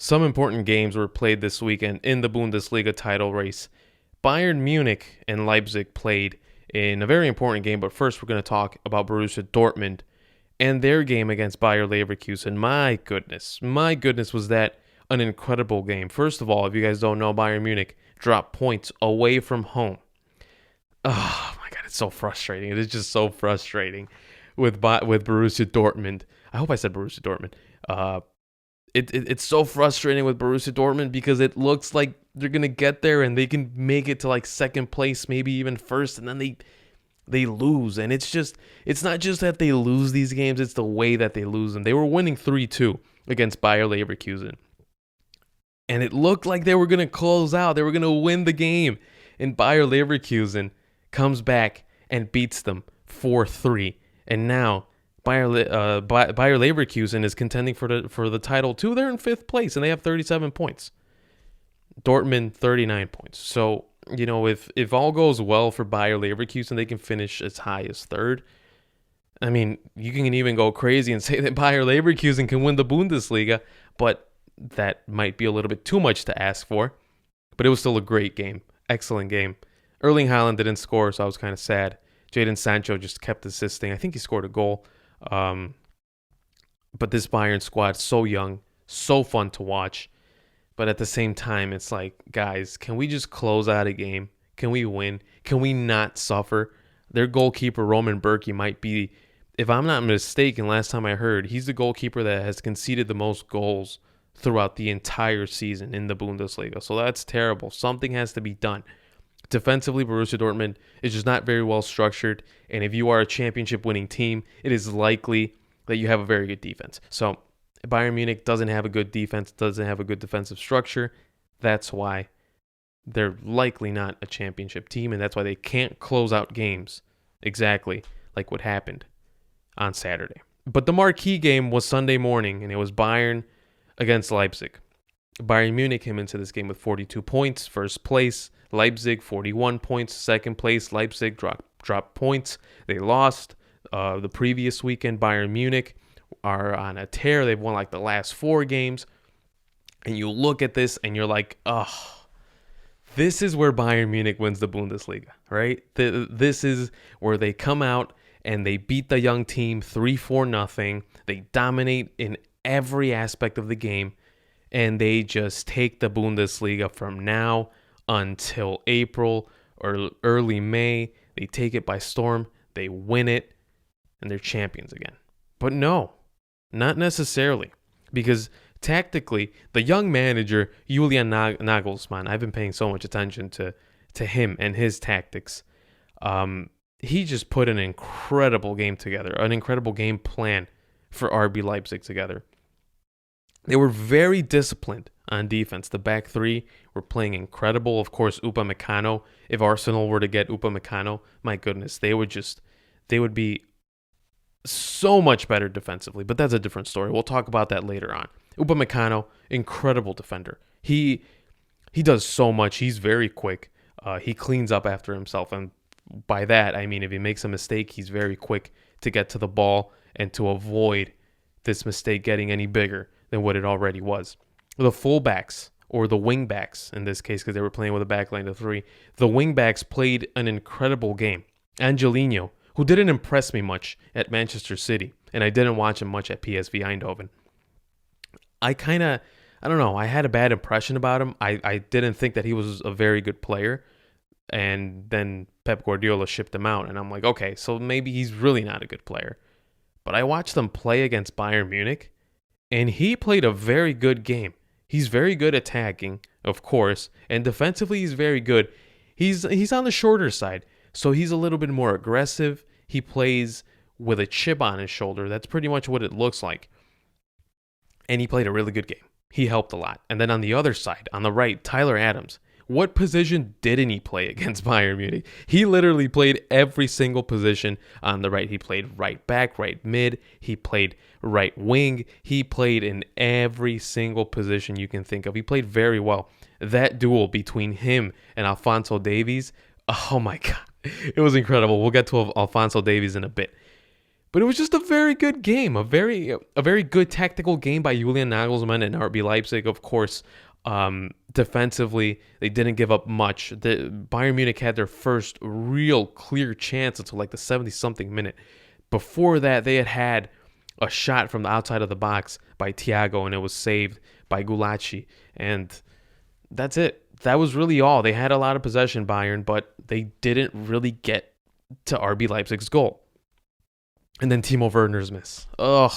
Some important games were played this weekend in the Bundesliga title race. Bayern Munich and Leipzig played in a very important game, but first we're going to talk about Borussia Dortmund and their game against Bayer Leverkusen. My goodness, was that an incredible game. First of all, if you guys don't know, Bayern Munich dropped points away from home. Oh my God, it's so frustrating. It is just so frustrating with Borussia Dortmund. I hope I said Borussia Dortmund. It's so frustrating with Borussia Dortmund because it looks like they're gonna get there and they can make it to like second place, maybe even first, and then they lose. And it's not just that they lose these games, it's the way that they lose them. They were winning 3-2 against Bayer Leverkusen, and it looked like they were gonna close out. They were gonna win the game, and Bayer Leverkusen comes back and beats them 4-3, and now Bayer Leverkusen is contending for the title too. They're in fifth place and they have 37 points. Dortmund 39 points. So if all goes well for Bayer Leverkusen, they can finish as high as third. I mean, you can even go crazy and say that Bayer Leverkusen can win the Bundesliga, but that might be a little bit too much to ask for. But it was still a great game, excellent game. Erling Haaland didn't score, so I was kind of sad. Jadon Sancho just kept assisting. I think he scored a goal. But this Bayern squad, so young, so fun to watch. But at the same time, it's like, guys, can we just close out a game? Can we win? Can we not suffer? Their goalkeeper, Roman Bürki, might be, if I'm not mistaken, last time I heard, he's the goalkeeper that has conceded the most goals throughout the entire season in the Bundesliga. So that's terrible. Something has to be done. Defensively, Borussia Dortmund is just not very well structured, and if you are a championship-winning team, it is likely that you have a very good defense. So Bayern Munich doesn't have a good defense, doesn't have a good defensive structure. That's why they're likely not a championship team, and that's why they can't close out games exactly like what happened on Saturday. But the marquee game was Sunday morning, and it was Bayern against Leipzig. Bayern Munich came into this game with 42 points, first place. Leipzig, 41 points, second place. Leipzig dropped points. They lost the previous weekend. Bayern Munich are on a tear. They've won like the last 4 games. And you look at this and you're like, oh, this is where Bayern Munich wins the Bundesliga, right? This is where they come out and they beat the young team 3-4-0. They dominate in every aspect of the game. And they just take the Bundesliga from now until April or early May. They take it by storm. They win it. And they're champions again. But no, not necessarily. Because tactically, the young manager, Julian Nagelsmann, I've been paying so much attention to him and his tactics. He just put an incredible game together. An incredible game plan for RB Leipzig together. They were very disciplined on defense. The back three were playing incredible. Of course, Upamecano. If Arsenal were to get Upamecano, my goodness, they would be so much better defensively. But that's a different story. We'll talk about that later on. Upamecano, incredible defender. He does so much. He's very quick. He cleans up after himself. And by that, I mean if he makes a mistake, he's very quick to get to the ball and to avoid this mistake getting any bigger than what it already was. The fullbacks, or the wingbacks in this case, because they were playing with a backline of 3, the wingbacks played an incredible game. Angelino, who didn't impress me much at Manchester City, and I didn't watch him much at PSV Eindhoven. I don't know, I had a bad impression about him. I didn't think that he was a very good player, and then Pep Guardiola shipped him out, and I'm like, okay, so maybe he's really not a good player. But I watched them play against Bayern Munich, and he played a very good game. He's very good attacking, of course, and defensively he's very good. He's on the shorter side, so he's a little bit more aggressive. He plays with a chip on his shoulder. That's pretty much what it looks like. And he played a really good game. He helped a lot. And then on the other side, on the right, Tyler Adams. What position didn't he play against Bayern Munich? He literally played every single position on the right. He played right back, right mid. He played right wing. He played in every single position you can think of. He played very well. That duel between him and Alphonso Davies, oh my God, it was incredible. We'll get to Alphonso Davies in a bit. But it was just a very good game, a very good tactical game by Julian Nagelsmann and RB Leipzig. Of course, defensively they didn't give up much. The Bayern Munich had their first real clear chance until like the 70-something minute. Before that, they had a shot from the outside of the box by Thiago, and it was saved by Gulacsi. And that's it. That was really all. They had a lot of possession, Bayern, but they didn't really get to RB Leipzig's goal. And then Timo Werner's miss. Ugh,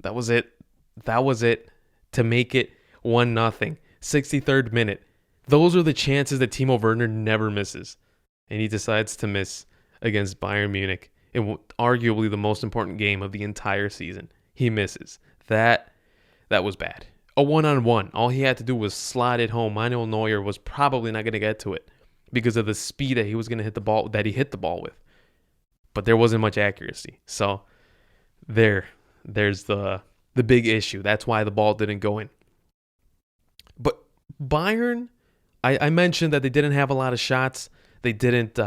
that was it. That was it to make it 1-0. 63rd minute. Those are the chances that Timo Werner never misses. And he decides to miss against Bayern Munich in arguably the most important game of the entire season. He misses. That was bad. A 1-on-1. All he had to do was slide it home. Manuel Neuer was probably not going to get to it because of the speed that he was going to hit the ball, that he hit the ball with. But there wasn't much accuracy. So there's the big issue. That's why the ball didn't go in. But Bayern, I mentioned that they didn't have a lot of shots. They didn't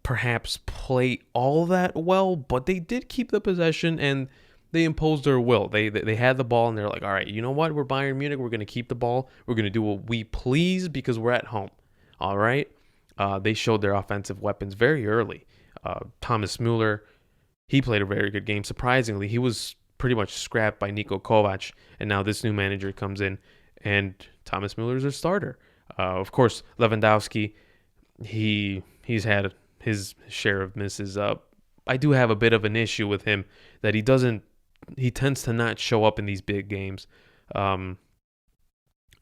perhaps play all that well, but they did keep the possession and they imposed their will. They had the ball and they're like, all right, you know what? We're Bayern Munich. We're going to keep the ball. We're going to do what we please because we're at home. All right. They showed their offensive weapons very early. Thomas Müller, he played a very good game. Surprisingly, he was pretty much scrapped by Niko Kovac, and now this new manager comes in, and Thomas Müller is their starter. Of course, Lewandowski, he's had his share of misses. I do have a bit of an issue with him that he tends to not show up in these big games. And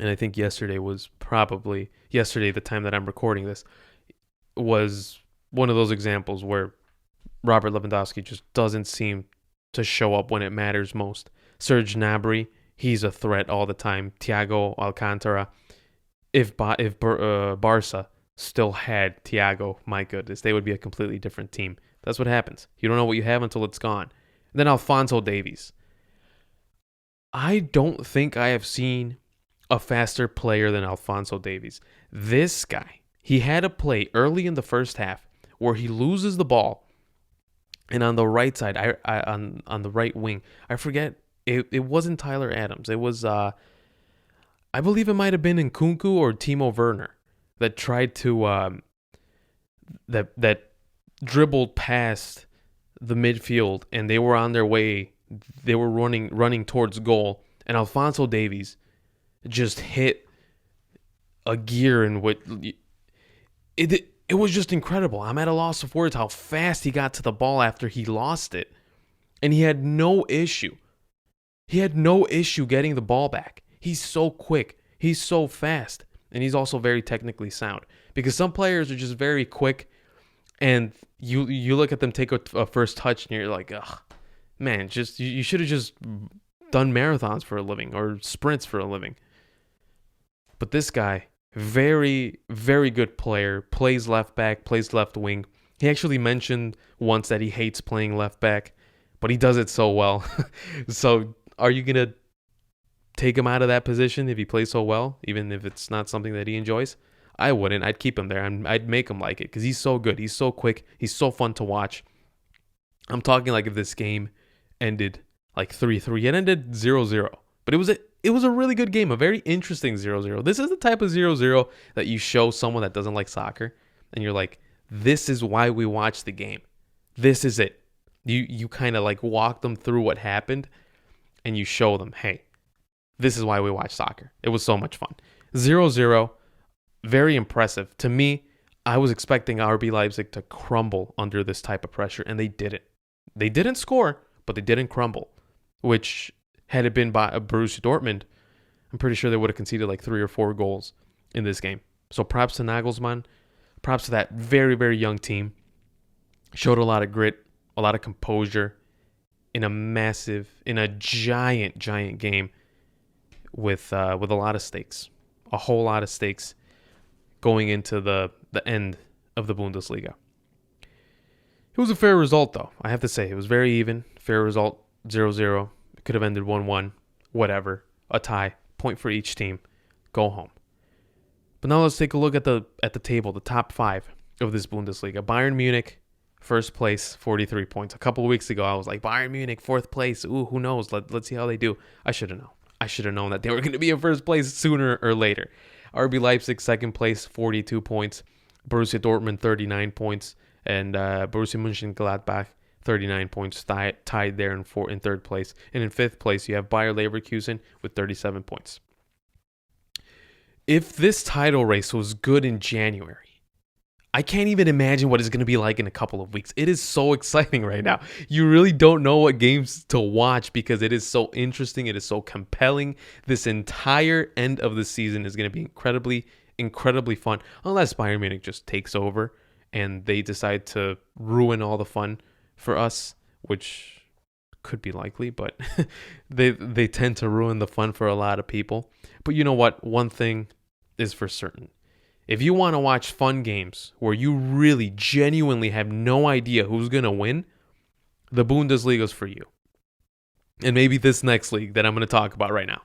I think yesterday, the time that I'm recording this, was one of those examples where Robert Lewandowski just doesn't seem to show up when it matters most. Serge Gnabry, he's a threat all the time. Thiago Alcantara, if Barca still had Thiago, my goodness, they would be a completely different team. That's what happens. You don't know what you have until it's gone. And then Alphonso Davies. I don't think I have seen a faster player than Alphonso Davies. This guy, he had a play early in the first half where he loses the ball, and on the right side, on the right wing, I forget, it wasn't Tyler Adams. It was, I believe it might have been Nkunku or Timo Werner that tried to, that dribbled past the midfield, and they were on their way. They were running towards goal, and Alphonso Davies just hit a gear in what it was just incredible. I'm at a loss of words how fast he got to the ball after he lost it, and he had no issue. He had no issue getting the ball back. He's so quick. He's so fast, and he's also very technically sound. Because some players are just very quick, and you look at them take a first touch, and you're like, ugh, man, just you should have just done marathons for a living or sprints for a living. But this guy, very, very good player, plays left back, plays left wing. He actually mentioned once that he hates playing left back, but he does it so well. So are you going to take him out of that position if he plays so well, even if it's not something that he enjoys? I wouldn't. I'd keep him there. I'd make him like it because he's so good. He's so quick. He's so fun to watch. I'm talking like if this game ended like 3-3. It ended 0-0. But it was a really good game, a very interesting 0-0. This is the type of 0-0 that you show someone that doesn't like soccer, and you're like, this is why we watch the game. This is it. You kind of like walk them through what happened, and you show them, hey, this is why we watch soccer. It was so much fun. 0-0, very impressive. To me, I was expecting RB Leipzig to crumble under this type of pressure, and they didn't. They didn't score, but they didn't crumble, which had it been by Borussia Dortmund, I'm pretty sure they would have conceded like 3 or 4 goals in this game. So props to Nagelsmann. Props to that very, very young team. Showed a lot of grit, a lot of composure in a giant game with a lot of stakes. A whole lot of stakes going into the end of the Bundesliga. It was a fair result, though. I have to say, it was very even. Fair result, 0-0. It could have ended 1-1. Whatever. A tie. Point for each team. Go home. But now let's take a look at the table, the top 5 of this Bundesliga. Bayern Munich, First place, 43 points. A couple of weeks ago, I was like, Bayern Munich, fourth place. Ooh, who knows? Let's see how they do. I should have known. I should have known that they were going to be in first place sooner or later. RB Leipzig, second place, 42 points. Borussia Dortmund, 39 points. And Borussia Mönchengladbach, 39 points, tied there in third place. And in fifth place, you have Bayer Leverkusen with 37 points. If this title race was good in January, I can't even imagine what it's going to be like in a couple of weeks. It is so exciting right now. You really don't know what games to watch because it is so interesting. It is so compelling. This entire end of the season is going to be incredibly, incredibly fun. Unless Bayern Munich just takes over and they decide to ruin all the fun for us, which could be likely, but they tend to ruin the fun for a lot of people. But you know what? One thing is for certain. If you want to watch fun games where you really genuinely have no idea who's going to win, the Bundesliga is for you. And maybe this next league that I'm going to talk about right now.